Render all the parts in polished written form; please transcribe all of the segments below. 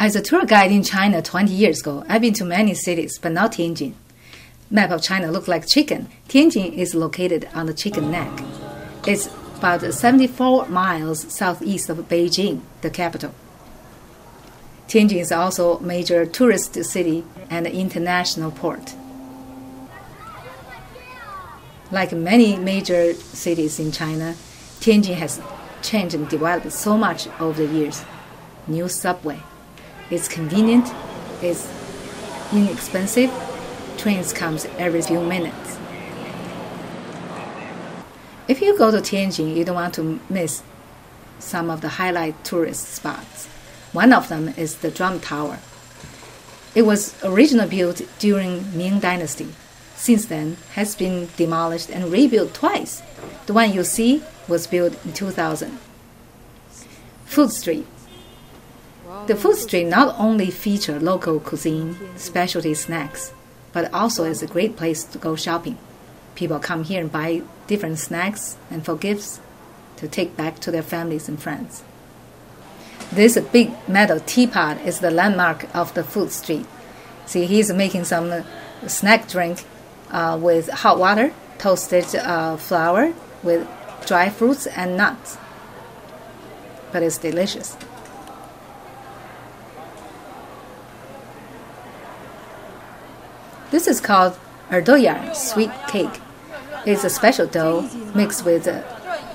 As a tour guide in China 20 years ago, I've been to many cities, but not Tianjin. Map of China looks like chicken. Tianjin is located on the chicken neck. It's about 74 miles southeast of Beijing, the capital. Tianjin is also a major tourist city and international port. Like many major cities in China, Tianjin has changed and developed so much over the years. New subway. It's convenient, it's inexpensive, trains comes every few minutes. If you go to Tianjin, you don't want to miss some of the highlight tourist spots. One of them is the Drum Tower. It was originally built during Ming Dynasty. Since then, has been demolished and rebuilt twice. The one you see was built in 2000. Food Street. The food street not only features local cuisine, specialty snacks, but also is a great place to go shopping. People come here and buy different snacks and for gifts to take back to their families and friends. This big metal teapot is the landmark of the food street. See, he's making some snack drink with hot water, toasted flour with dry fruits and nuts. But it's delicious. This is called erdoyar, sweet cake. It's a special dough mixed with a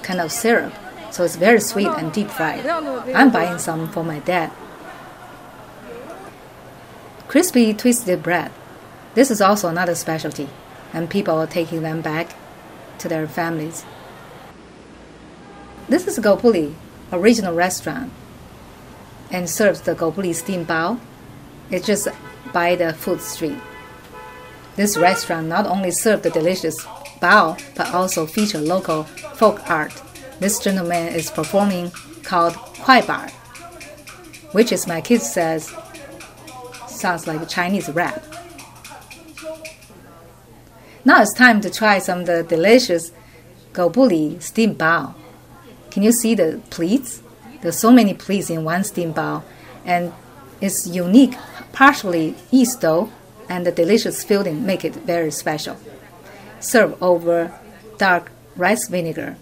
kind of syrup, so it's very sweet and deep fried. I'm buying some for my dad. Crispy twisted bread. This is also another specialty, and people are taking them back to their families. This is Gopuli, a regional restaurant, and serves the Gaubuli Steamed Bao. It's just by the food street. This restaurant not only serves the delicious bao, but also features local folk art. This gentleman is performing called Kuai Bar, which is my kid says sounds like Chinese rap. Now it's time to try some of the delicious Gaubuli Steamed Bao. Can you see the pleats? There's so many pleats in one steamed bao, and it's unique, partially yeast dough, and the delicious filling make it very special. Serve over dark rice vinegar.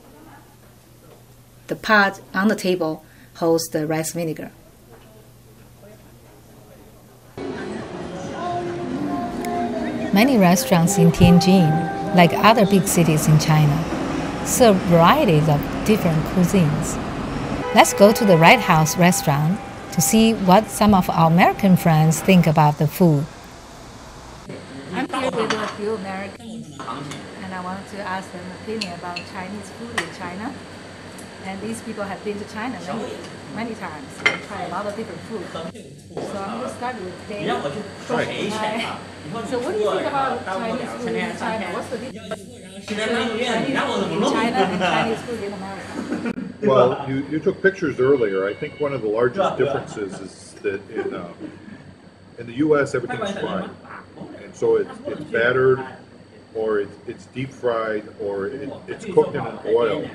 The pot on the table holds the rice vinegar. Many restaurants in Tianjin, like other big cities in China, serve varieties of different cuisines. Let's go to the Right House restaurant to see what some of our American friends think about the food. I'm here with a few Americans, and I want to ask them opinion about Chinese food in China. And these people have been to China many times and tried a lot of different food. So I'm going to start with Dave. Hi. So what do you think about Chinese food in China? What's the difference between Chinese food in China and Chinese food in America? Well, you took pictures earlier. I think one of the largest differences is that in the U.S. everything's fried. And so it's battered, or it's deep fried, or it's cooked in an oil.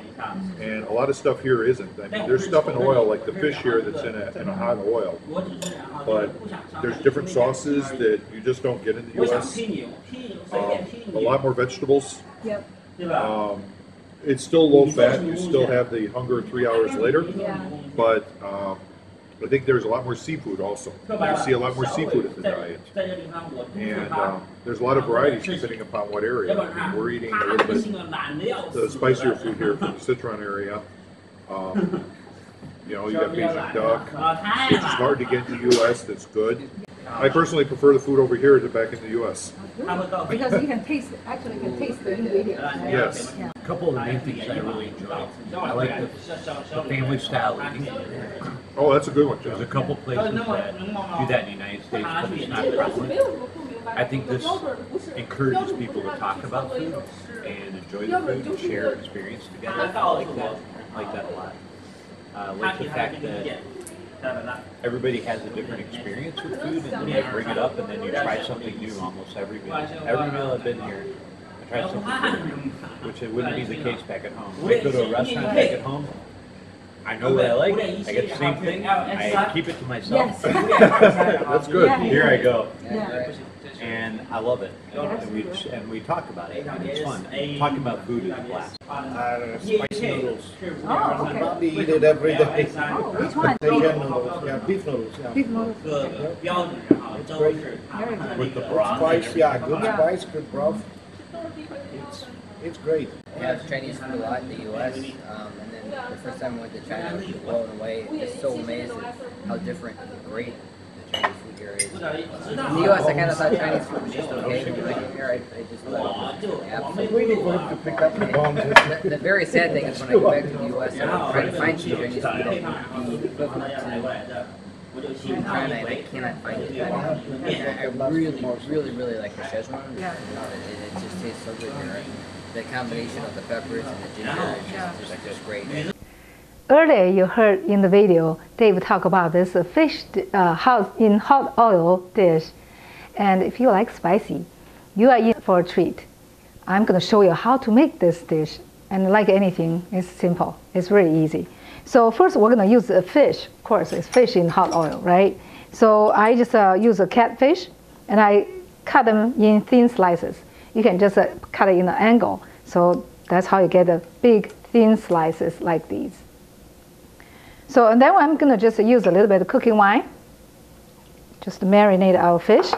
And a lot of stuff here isn't. I mean, there's stuff in oil, like the fish here, that's in a hot oil. But there's different sauces that you just don't get in the U.S. A lot more vegetables. Yep. It's still low fat. You still have the hunger 3 hours later. But I think there's a lot more seafood also. You see a lot more seafood in the diet. And there's a lot of varieties depending upon what area. I mean, we're eating a little bit the spicier food here from the Szechuan area. You know, you got Beijing duck, which is hard to get in the U.S. That's good. I personally prefer the food over here than back in the U.S. Because you can taste, actually can taste the ingredients. Right? Yes. Yeah. A couple of the main things I really enjoy. I like the family style eating. Oh, that's a good one, There's John. a couple places that do that in the United States, but it's not prevalent. I think this encourages people to talk about food and enjoy the food and share experience together. I like that a lot. I like the fact that everybody has a different experience with food, and then they bring it up, and then you try something new almost every meal. Every meal I've been here, I try something different, which it wouldn't be the case back at home. I go to a restaurant back at home, and I try something new, and I try something different. Which it wouldn't be the case back at home. I try something different, which it wouldn't be the case back at home. I go to a restaurant back at home, and I try something new, and I try something different. Which it wouldn't be the case back at home. I know what I like. I get the same thing. I keep it to myself. That's good. Here I go. Yeah. And I love it. And we talk about it. And it's fun. Talking about food is a blast. Spicy noodles. Oh, okay. We eat it every day. Oh, which one? Tianjin noodles, yeah, beef noodles, yeah. Beef noodles. It's great. Very good. With the Good broth. spice, yeah, good Yeah. spice, good broth. It's great. We have Chinese food a lot in the U.S. And then the first time I went to China, I was blown away. Just so amazed at how different and great the Chinese food here is. In the U.S., I kind of thought Chinese food was just okay. But when I came here, I just loved it. I'm Absolutely. waiting for him to pick up the bombs. The very sad thing is when I go back to the U.S. and I'm trying to find some Chinese food that would be equivalent to in China, and I cannot find it. And I really like the Szechuan. Yeah. It just tastes so good here. The combination of the peppers and the ginger is just great. Earlier, you heard in the video, Dave talk about this fish in hot oil dish. And if you like spicy, you are in for a treat. I'm going to show you how to make this dish. And like anything, it's simple. It's really easy. So first, we're going to use a fish. Of course, it's fish in hot oil, right? So I just use a catfish, and I cut them in thin slices. You can just cut it in an angle. So that's how you get the big, thin slices like these. So and then I'm going to just use a little bit of cooking wine, just to marinate our fish,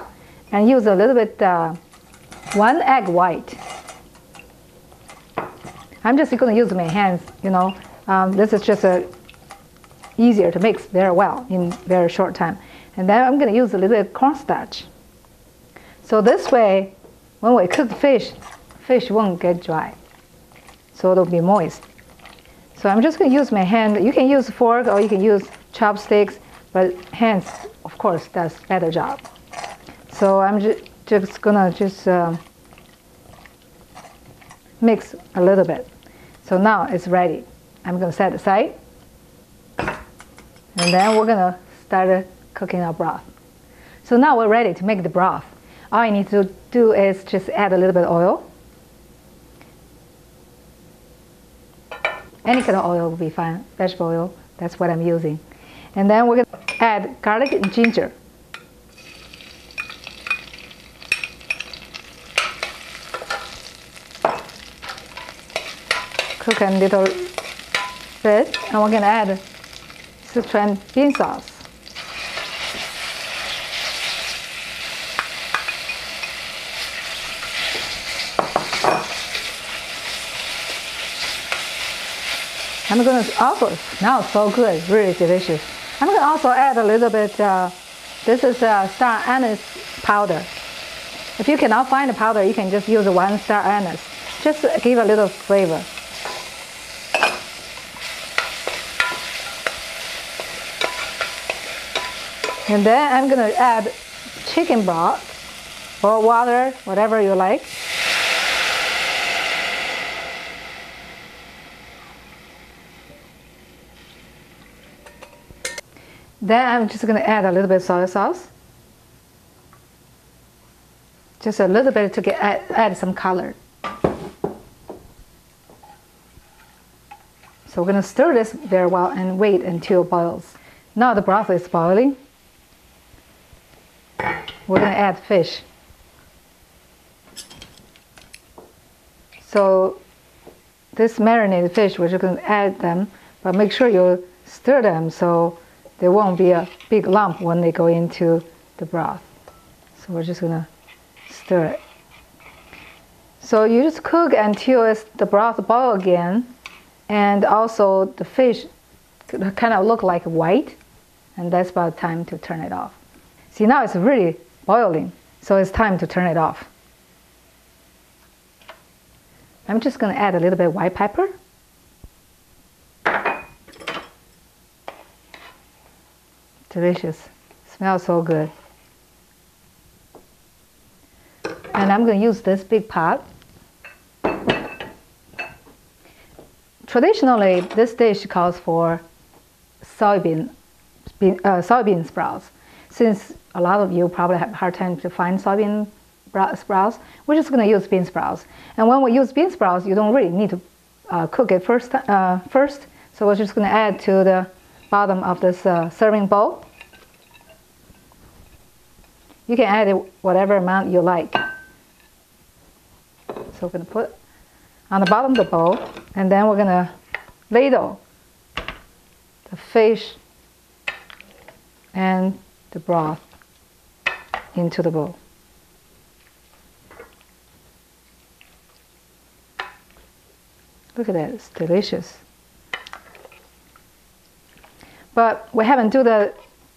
and use a little bit, 1 egg white. I'm just going to use my hands, you know. This is just easier to mix very well in very short time. And then I'm going to use a little bit of cornstarch. So this way, when we cook the fish won't get dry. So it'll be moist. So I'm just going to use my hand. You can use a fork or you can use chopsticks, but hands, of course, does a better job. So I'm just going to mix a little bit. So now it's ready. I'm going to set it aside. And then we're going to start cooking our broth. So now we're ready to make the broth. All I need to do is just add a little bit of oil. Any kind of oil will be fine, vegetable oil, that's what I'm using. And then we're going to add garlic and ginger. Cook a little bit, and we're going to add Szechuan bean sauce. I'm going to also, now it's so good, really delicious. I'm going to also add a little bit, this is star anise powder. If you cannot find the powder, you can just use 1 star anise. Just to give a little flavor. And then I'm going to add chicken broth or water, whatever you like. Then I'm just going to add a little bit of soy sauce. Just a little bit to add some color. So we're going to stir this very well and wait until it boils. Now the broth is boiling. We're going to add fish. So this marinated fish, we're just going to add them, but make sure you stir them so there won't be a big lump when they go into the broth. So we're just going to stir it. So you just cook until the broth boils again, and also the fish kind of look like white, and that's about time to turn it off. See, now it's really boiling, so it's time to turn it off. I'm just going to add a little bit of white pepper. Delicious. Smells so good. And I'm going to use this big pot. Traditionally, this dish calls for soybean sprouts. Since a lot of you probably have a hard time to find soybean sprouts, we're just going to use bean sprouts. And when we use bean sprouts, you don't really need to cook it first. So So we're just going to add to the bottom of this serving bowl. You can add whatever amount you like. So we're going to put on the bottom of the bowl, and then we're going to ladle the fish and the broth into the bowl. Look at that, it's delicious. But we haven't do the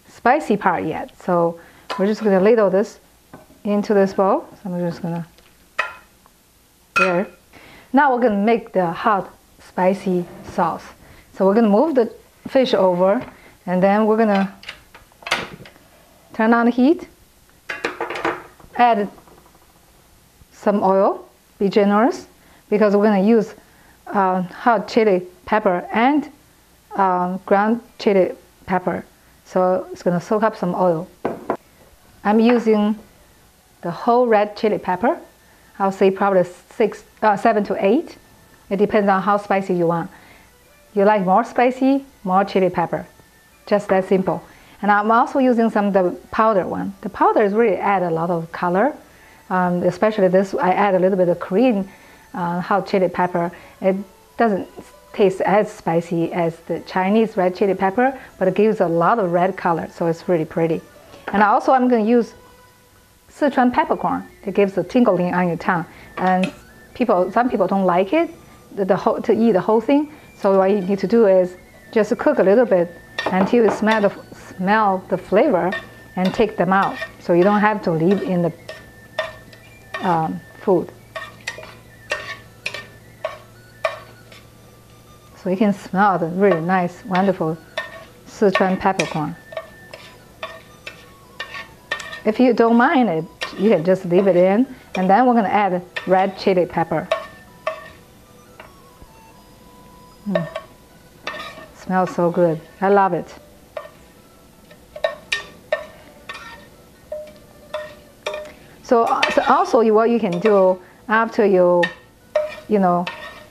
spicy part yet, so we're just going to ladle this into this bowl. So I'm just going to, there. Now we're going to make the hot spicy sauce. So we're going to move the fish over, and then we're going to turn on the heat, add some oil, be generous, because we're going to use hot chili pepper and ground chili pepper. So it's going to soak up some oil. I'm using the whole red chili pepper. I'll say probably 7 to 8. It depends on how spicy you want. You like more spicy, more chili pepper. Just that simple. And I'm also using some of the powder one. The powders really add a lot of color. Especially this, I add a little bit of Korean hot chili pepper. It doesn't taste as spicy as the Chinese red chili pepper, but it gives a lot of red color, so it's really pretty. And also I'm going to use Szechuan peppercorn. It gives a tingling on your tongue. And some people don't like it, to eat the whole thing. So what you need to do is just cook a little bit until you smell the flavor and take them out. So you don't have to leave in the food. So you can smell the really nice, wonderful Szechuan peppercorn. If you don't mind it, you can just leave it in, and then we're going to add red chili pepper. Smells so good. I love it. So also what you can do after you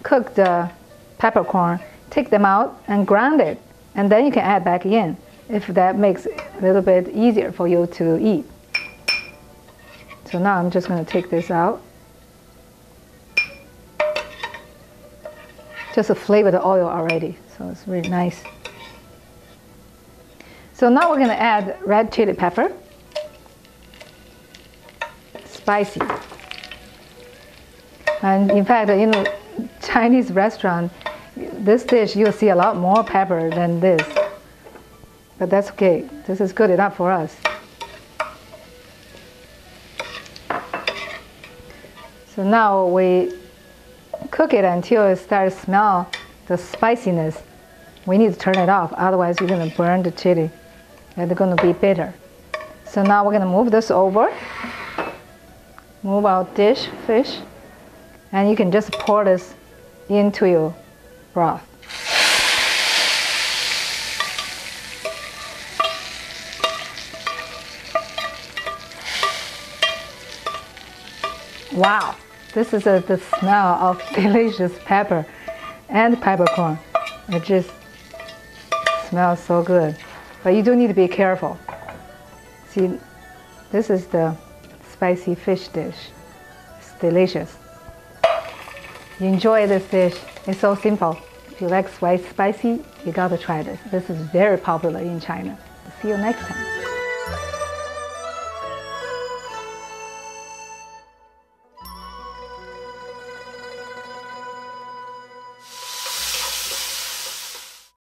cook the peppercorn, take them out and grind it, and then you can add back in if that makes it a little bit easier for you to eat. So now I'm just going to take this out. Just to flavor the oil already, so it's really nice. So now we're going to add red chili pepper. Spicy. And in fact, Chinese restaurant, this dish you'll see a lot more pepper than this. But that's okay. This is good enough for us. So now we cook it until it starts to smell the spiciness. We need to turn it off, otherwise you're going to burn the chili and it's going to be bitter. So now we're going to move this over. Move our fish, and you can just pour this into your broth. Wow, this is the smell of delicious pepper and peppercorn. It just smells so good. But you do need to be careful. See, this is the spicy fish dish. It's delicious. You enjoy this dish. It's so simple. If you like spicy, you gotta try this. This is very popular in China. See you next time.